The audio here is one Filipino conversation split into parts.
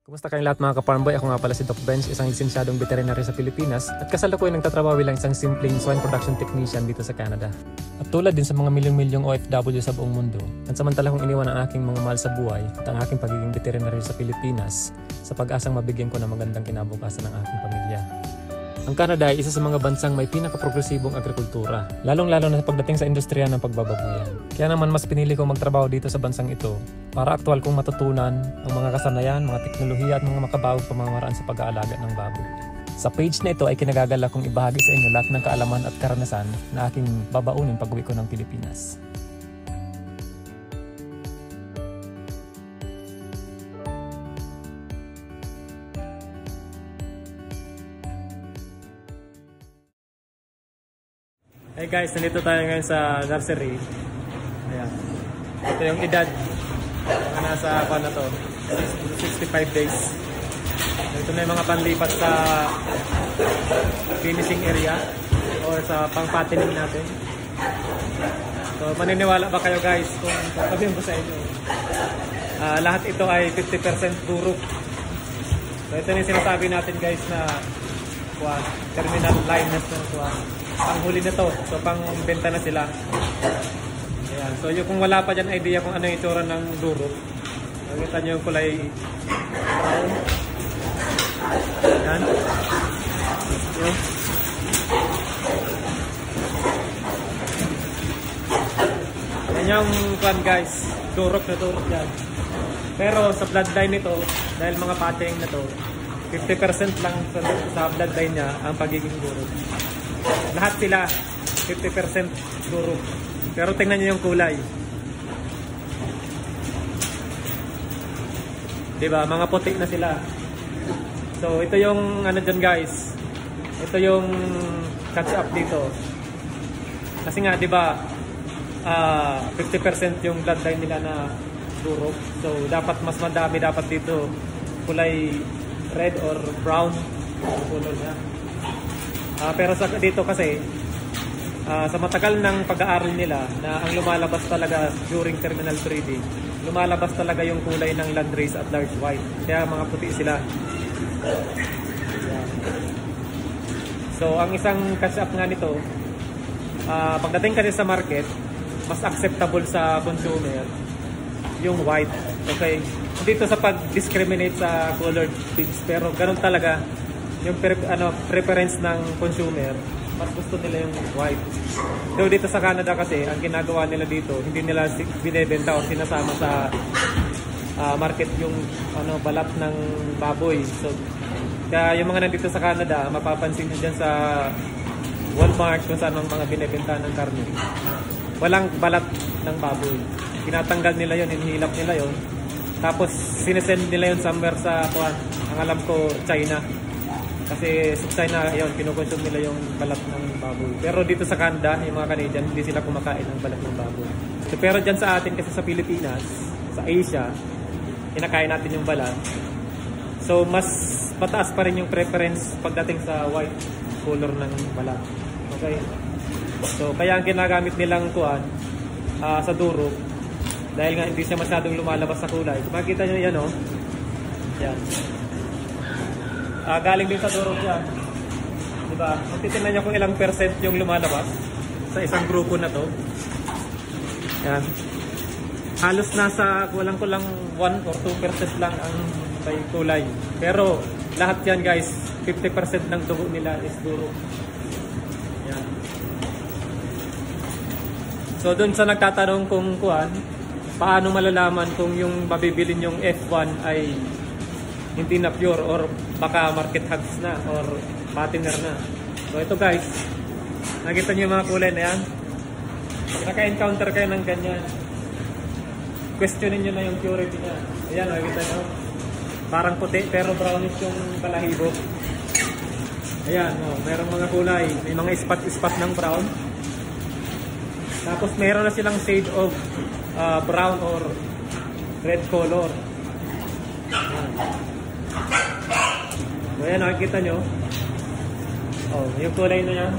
Kumusta kayong lahat mga ka-farmboy? Ako nga pala si Doc Benz, isang lisensyadong veterinary sa Pilipinas at kasalukuyan nagtatrabaho bilang isang simpleng swine production technician dito sa Canada. At tulad din sa mga milyong-milyong OFW sa buong mundo, pansamantala kong iniwan ang aking mga mahal sa buhay at ang aking pagiging veterinary sa Pilipinas sa pag-asang mabigyan ko ng magandang kinabukasan ng aking pamilya. Ang Canada ay isa sa mga bansang may pinaka-progresibong agrikultura, lalong-lalo na sa pagdating sa industriya ng pagbababuyan. Kaya naman mas pinili kong magtrabaho dito sa bansang ito para aktual kong matutunan ang mga kasanayan, mga teknolohiya at mga makabagong pamamaraan sa pag-aalaga ng baboy. Sa page na ito ay kinagagala kong ibahagi sa inyo lahat ng kaalaman at karanasan na aking babaunin pag-uwi ko ng Pilipinas. Hey guys, nandito tayo ngayon sa nursery. Ayan. Ito yung edad na nasa ako na to, 65 days. Ito na yung mga panlipat sa finishing area or sa pang-fattening natin. So maniniwala ba kayo guys kung sabihin ko sa inyo, lahat ito ay 50% durog. So ito na yung sinasabi natin guys na terminal liveness na pang huli na to. So pang benta na sila. Ayan. So yung kung wala pa dyan idea kung ano yung itsura ng duro, nakita nyo yung kulay brown. Ayan. Yun. Ayan yung kwan guys, durok na durok yan. Pero sa bloodline nito, dahil mga pateng na to, 50% lang sa bloodline niya ang pagiging durog. Lahat sila 50% durog. Pero tingnan niyo yung kulay. Diba? Mga puti na sila. So ito yung ano dyan guys. Ito yung catch up dito. Kasi nga diba 50% yung bloodline nila na durog. So dapat mas madami dapat dito kulay red or brown color niya. Pero sa dito kasi sa matagal ng pag-aaral nila na ang lumalabas talaga during terminal breeding, lumalabas talaga yung kulay ng landrace at large white. Kaya mga puti sila. So ang isang catch up nga nito, pagdating kasi sa market, mas acceptable sa consumer yung white. Okay. Dito sa pag-discriminate sa colored pigs, pero ganun talaga yung preference ng consumer, mas gusto nila yung white. So dito sa Canada kasi, ang ginagawa nila dito, hindi nila binebenta o sinasama sa market yung balat ng baboy. So kaya yung mga nandito sa Canada, mapapansin nyo dyan sa Walmart kung saan ang mga binebenta ng karne, walang balat ng baboy. Tinatanggal nila yon, hinihilap nila yon, tapos sinesend nila yon somewhere sa ang alam ko China. Kasi sa China, yun, kinukonsume nila yung balat ng baboy. Pero dito sa Canada, yung mga Canadian, hindi sila kumakain ng balat ng baboy. So, pero dyan sa atin, kasi sa Pilipinas, sa Asia, kinakain natin yung balat. So, mas mataas pa rin yung preference pagdating sa white color ng balat. Okay? So, kaya ang ginagamit nilang sa durog, dahil nga hindi siya masyadong lumalabas sa kulay. So, makikita nyo yan, yan. Galing din sa durog yan. Diba? Kung titignan nyo kung ilang percent yung lumalabas sa isang grupo na to. Yan. Halos nasa kulang-kulang 1 or 2% lang ang may kulay. Pero lahat yan guys, 50% ng dugo nila is durog. Yan. So dun sa nagtatanong kung paano malalaman kung yung mabibilin yung F1 ay hindi na pure or baka market hogs na or patiner na. So ito guys, nakita niyo yung mga kulay na yan. Naka-encounter kayo ng ganyan, questionin nyo na yung purity niya. Ayan, nakita nyo, parang puti pero brownish yung balahibo. Ayan, merong mga kulay, may mga spot ng brown. Tapos meron na silang shade of brown or red color. Ayan. So ayan, nakikita nyo. Yung kulay na yan.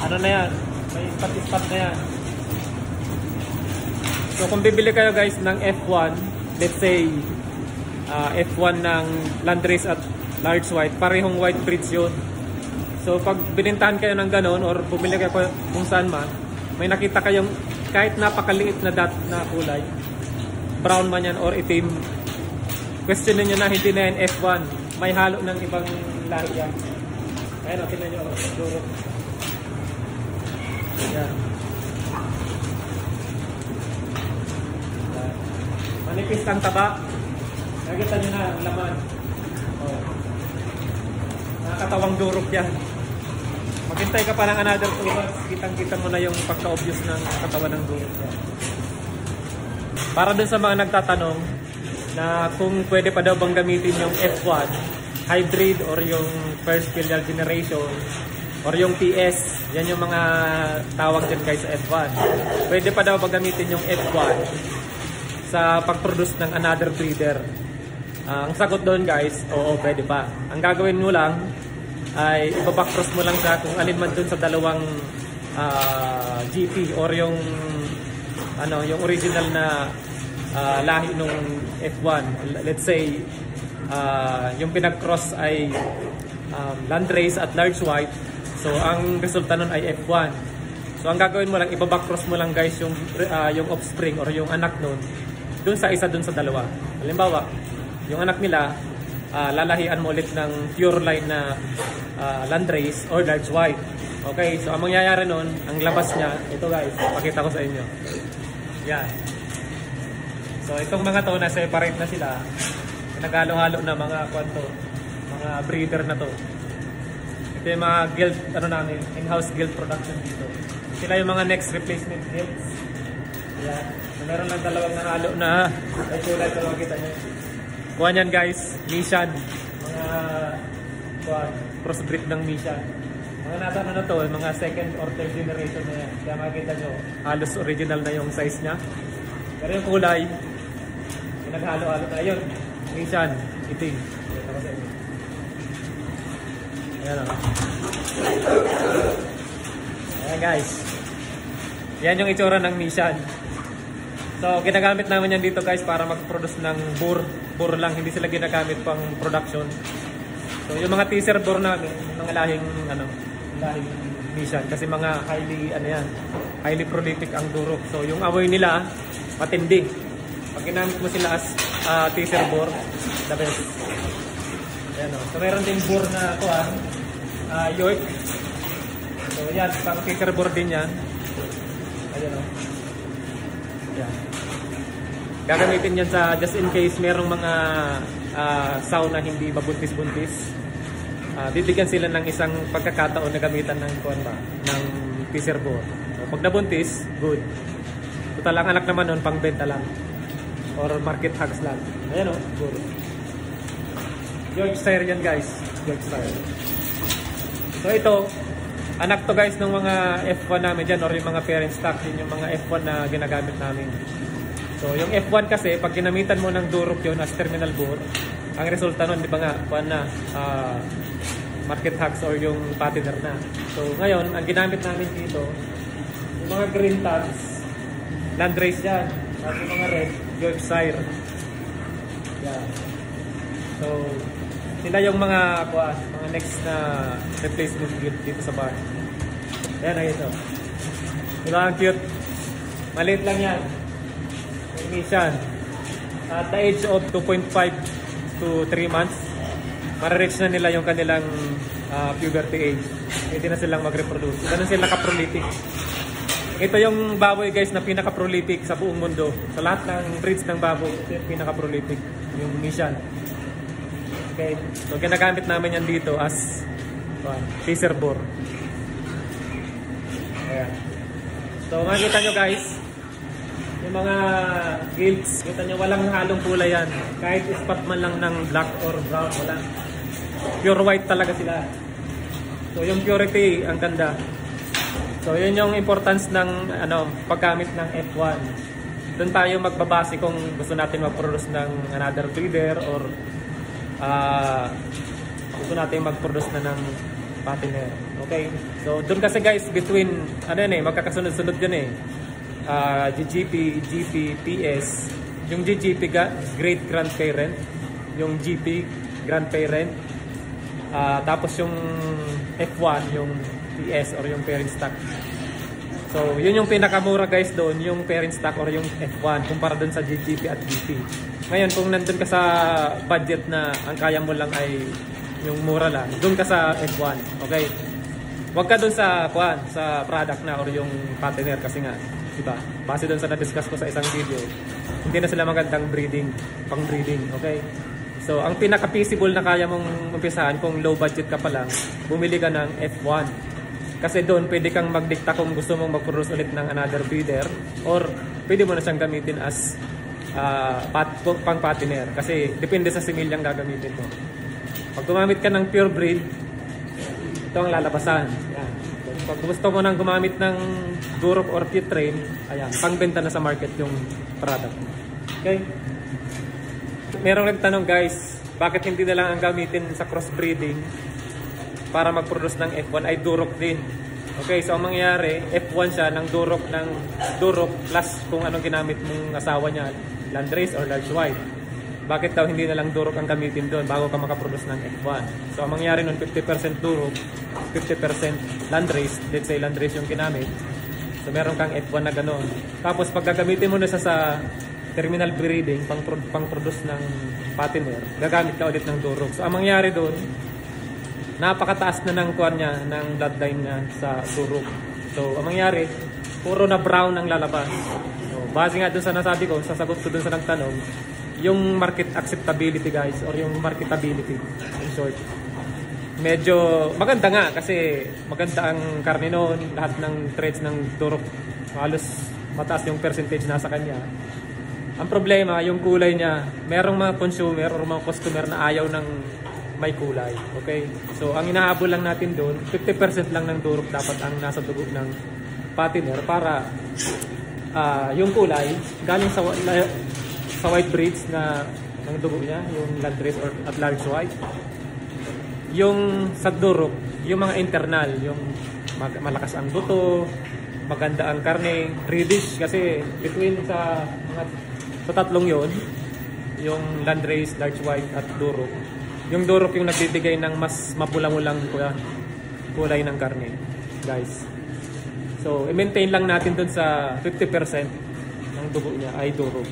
Ano na yan? May spot na yan. So kung bibili kayo guys ng F1, let's say F1 ng Landrace at large white, parehong white breeds yun. So pag binintahan kayo ng ganon or bumili kayo kung saan man, may nakita kayong kahit napakaliit na dot na kulay, brown man yan or itim, questionin nyo na hindi na yan F1, may halo ng ibang lahi yan. Ayan o, tingnan nyo, durok. Ayan. Manipis ang taba. Nakita nyo na ang laman. Oh. Nakakatawang durok yan. Maghintay ka pa ng another 2 months, kitang-kita mo na yung pagka-obvious ng katawan ng durok yan. Para dun sa mga nagtatanong na kung pwede pa daw bang gamitin yung F1 hybrid or yung first filial generation or yung TS, yan yung mga tawag din guys sa F1. Pwede pa daw ba gamitin yung F1 sa pag-produce ng another breeder? Ang sagot doon guys, oo, pwede pa. Ang gagawin mo lang ay ibabackcross mo lang siya kung alin man dun sa dalawang GP or yung yung original na lahi nung F1. Let's say yung pinag-cross ay Landrace at large white. So ang resulta nun ay F1. So ang gagawin mo lang, ibabackcross mo lang guys yung offspring or yung anak nun dun sa isa dun sa dalawa. Halimbawa, yung anak nila, lalahian mo ulit ng pure line na Landrace or large white. Okay, so ang mangyayari nun, ang labas niya, ito guys, pakita ko sa inyo. Yan. So itong mga to, na-separate na sila. Naghalo-halo na mga kwanto, mga breeder na to. Ito yung mga guild, namin, in-house guild production dito. Sila yung mga next replacement guilds. Yan. Meron lang dalawang nahalo na, ay kulay, pero makita nyo. Kuha niyan guys, Mishan. Mga crossbreed ng Mishan. Mga nasa na to, mga second or third generation na yan. Kaya makikita nyo, halos original na yung size niya. Pero yung kulay, pinaghalo-halo na yun. Mishan, itim. Ayan o. Ayan guys. Yan yung itsura ng Mishan. So, ginagamit namin yan dito guys para mag-produce ng bur lang, hindi sila ginagamit pang production. So, yung mga teaser bur namin, mga lahing Mishan kasi mga highly prolific ang durok. So, yung amoy nila matindi. Pag ginamit mo sila as teaser bur, the best. Ayan o. So, meron din bur na York. So, yan, pang teaser bur din yan. Ayan o. Yan. Gagamitin yan sa just in case merong mga sow na hindi mabuntis-buntis. Bibigyan sila ng isang pagkakataon na gamitan ng teaser bore. So, pag nabuntis, good. Total ang anak naman nun, pang benta lang. Or market hogs lang. Ayan o, good. Yorkshire yan guys. Yorkshire. So ito, anak to guys ng mga F1 namin dyan or yung mga parent stock din yung mga F1 na ginagamit namin. So yung F1 kasi pag ginamitan mo ng durok yun as terminal bore, ang resulta nun di ba nga market hogs or yung patiner na. So ngayon ang ginamit namin dito yung mga green tags, Landrace yan, at yung mga red, Yorkshire. Yeah. So sila yung mga next na replacement dito sa bar. Ayan, ito. Diba ang cute? Maliit lang yan. Mishan. At the age of 2.5 to 3 months, mara-reach na nila yung kanilang puberty age. Pwede na silang mag-reproduce. Ganun sila ka-prolific. Ito yung baboy guys na pinaka-prolific sa buong mundo. Sa lahat ng breeds ng baboy, ito yung pinaka-prolific. Yung Mishan. Okay. So ginagamit namin yan dito as teaser bore. Ayan. So makikita nyo guys, yung mga gilts, kita nyo walang halong kulay yan. Kahit spot man lang ng black or brown, wala. Pure white talaga sila. So yung purity, ang ganda. So yun yung importance ng paggamit ng F1. Doon tayo magbabase kung gusto natin mag-produce ng another breeder or gusto natin mag-produce na ng patiner. Okay? So doon kasi guys, between magkakasunod-sunod yun GGP, GP, PS. Yung GGP great grandparent, yung GP, grandparent. Tapos yung F1, yung PS or yung parent stock. So, yun yung pinakamura guys doon, yung parent stock or yung F1 kumpara doon sa GP at GP. Ngayon, kung nandun ka sa budget na ang kaya mo lang ay yung mura lang, doon ka sa F1, okay? Huwag ka doon sa product na or yung partner kasi nga, diba? Base doon sa na-discuss ko sa isang video, hindi na sila magandang pang breeding, okay? So, ang pinaka-feasible na kaya mong umpisahan kung low budget ka pa lang, bumili ka ng F1. Kasi doon, pwede kang magdikta kung gusto mong mag-produce ulit ng another breeder or pwede mo na siyang gamitin as pang partner. Kasi depende sa similyang gagamitin mo. Pag gumamit ka ng pure breed, ito ang lalabasan. Yan. Pag gusto mo nang gumamit ng Duroc or P-Train, ayan, pangbenta na sa market yung product. Okay? Merong nagtanong guys, bakit hindi na lang ang gamitin sa crossbreeding para mag-produce ng F1 ay Duroc din. Okay, so ang mangyayari, F1 siya ng Duroc plus kung anong ginamit mong asawa niya, Landrace or Large White. Bakit daw hindi na lang Duroc ang gamitin doon bago ka makaproduce ng F1? So ang mangyayari nun, 50% Duroc, 50% Landrace, let's say Landrace yung ginamit. So meron kang F1 na gano'n. Tapos pag gagamitin mo na sa terminal breeding, pang-produce ng patiner, gagamit ka ulit ng Duroc. So ang mangyayari doon, napakataas na ng kuwan niya, ng bloodline niya sa Duroc. So ang mangyayari, puro na brown ang lalabas. So, base nga dun sa nasabi ko, sasagot ko dun sa nagtanong, yung market acceptability guys, or yung marketability, in short. Medyo maganda nga kasi maganda ang karne noon, lahat ng traits ng Duroc, halos mataas yung percentage nasa kanya. Ang problema, yung kulay niya, merong mga consumer or mga customer na ayaw ng may kulay. Okay? So, ang inahabol lang natin doon, 50% lang ng Duroc dapat ang nasa dugo ng patiner para yung kulay galing sa white breeds na ng dugo niya, yung Landrace or at Large White. Yung sa Duroc, yung mga internal, yung malakas ang buto, maganda ang karne, reddish kasi between sa tatlong yon, yung Landrace, Large White at Duroc. Yung Duroc yung nagbibigay ng mas mapula-mulang kulay ng karne, guys. So, i-maintain lang natin dun sa 50% ng dugo niya ay Duroc.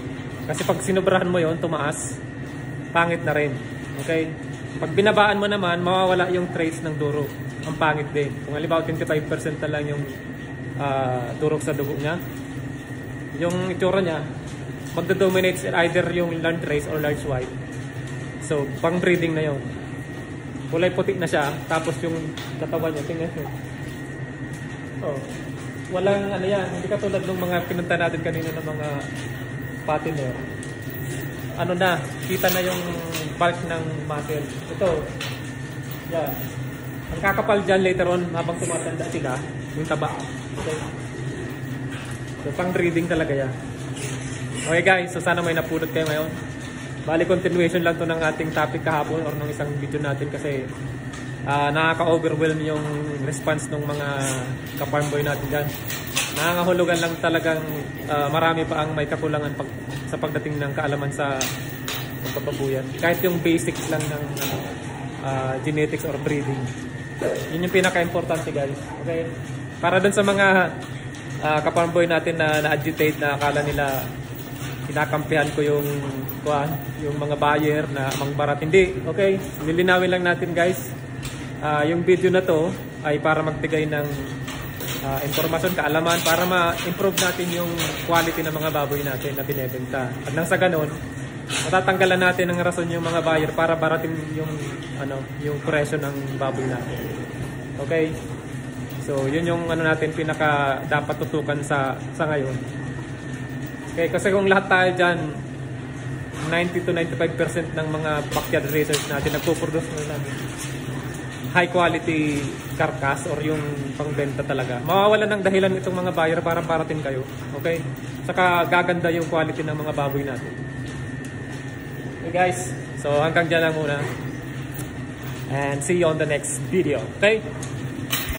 Kasi pag sinubrahan mo yon, tumaas, pangit na rin. Okay? Pag binabaan mo naman, mawawala yung traits ng Duroc. Ang pangit din. Kung halimbawa 25% na lang yung Duroc sa dugo niya, yung itsura niya, magdo-dominate either yung Landrace or Large White. So, pang breeding na yon. Kulay puti na siya, tapos yung katawan niya, tingnan nyo. Oh, walang ano yan, hindi katulad ng mga pinunta natin kanina ng mga patiner. Ano na, kita na yung bulk ng muscle. Ito, yan. Ang kakapal dyan later on, habang tumatanda sila, yung taba. Okay? So, pang breeding talaga yan. Okay guys, so sana may napulot kayo ngayon. Bali, continuation lang to ng ating topic kahapon or ng isang video natin kasi nakaka-overwhelm yung response ng mga ka-farm boy natin dyan. Nakakahulugan lang talagang marami pa ang may kakulangan sa pagdating ng kaalaman sa pagpapabuyan. Kahit yung basics lang ng genetics or breeding. Yun yung pinaka-importante guys. Okay? Para dun sa mga ka-farm boy natin na na-agitate na akala nila kinakampihan ko yung mga buyer na mangbarat. Hindi. Okay? Lilinawin lang natin guys. Yung video na to ay para magbigay ng informasyon, kaalaman para ma-improve natin yung quality ng mga baboy natin na binebenta. At nang sa ganun, matatanggalan natin ng rason yung mga buyer para baratin yung presyo ng baboy natin. Okay? So, yun yung natin pinaka dapat tutukan sa ngayon. Okay, kasi kung lahat tayo dyan, 90 to 95% ng mga backyard racers natin nagpo-produce natin high quality carcass or yung pangbenta talaga. Mawawalan ng dahilan itong mga buyer para parating kayo. Okay? Saka gaganda yung quality ng mga baboy natin. Okay guys, so hanggang dyan lang muna. And see you on the next video. Okay?